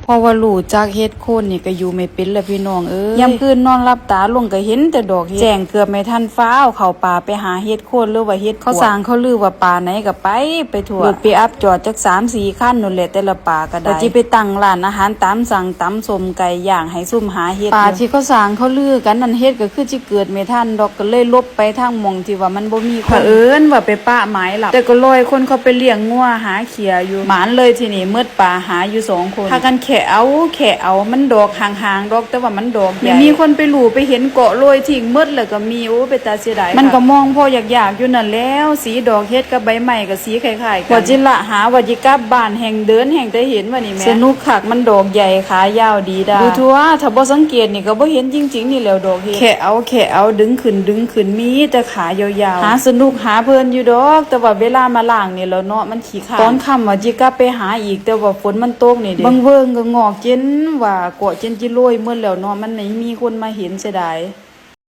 เพราะว่ารู้จักเฮ็ดโคนนี่ก็อยู่ไม่เป็นแล้วพี่น้องยามคืนนอนหลับตาลงก็เห็นแต่ดอกเฮ็ดแจ้งเกือบไม่ทันฟ้าเอาเข้าป่าไปหาเฮ็ดโคนหรือว่าเฮ็ดเขาสร้างเขาลือว่าป่าไหนก็ไปทั่วรถปิกอัพจอดจัก 3-4 คันนั่นแหละแต่ละป่าก็ได้สิไปตั้งร้านอาหารตามสั่งตำส้มไก่ย่างให้ซุ่มหาเฮ็ดป่าที่เขาสร้างเขาลือกันนั่นเฮ็ดก็คือสิเกิดไม่ทันดอกก็เลยลบไปทางหม่องที่ว่ามันบ่มีคนว่าไปป้าหมายหลับแต่ก็ลอยคนเขาไปเลี้ยงงัวหาเขียอยู่หมานเลยทีนี้มืดป่าหาอยู่2คนพากันแค่เอามันดอกห่างๆดอกแต่ว่ามันดอกใหญ่มีคนไปหลู่ไปเห็นเกาะลอยทิ้งมืดแล้วก็มีไปตาเสียดายมันก็มองพออยากอยู่นั่นแล้วสีดอกเฮ็ดกับใบไม้ก็สีคล้ายๆกันว่าจิละหาว่าจิกลับบ้านแห่งเดินแห่งได้เห็นว่านี่แม่สนุกคักมันดอกใหญ่ขายาวดีดาดูทั่วถ้าบ่สังเกตนี่ก็บ่เห็นจริงๆนี่แล้วดอกเฮ็ดแค่เอาดึงขึ้นมีแต่ขายาวๆหาสนุกหาเพลินอยู่ดอกแต่ว่าเวลามาล้างนี่แล้วเนาะมันขี้ข้านตอนค่ำว่าจิกลับไปหาอีกแต่ว่าฝนมันตกนี่เด้บางเวิงก็งอกเจนว่าเกาะเจนจิโรยเมื่อแล้วเนาะมันไม่มีคนมาเห็นเสียดาย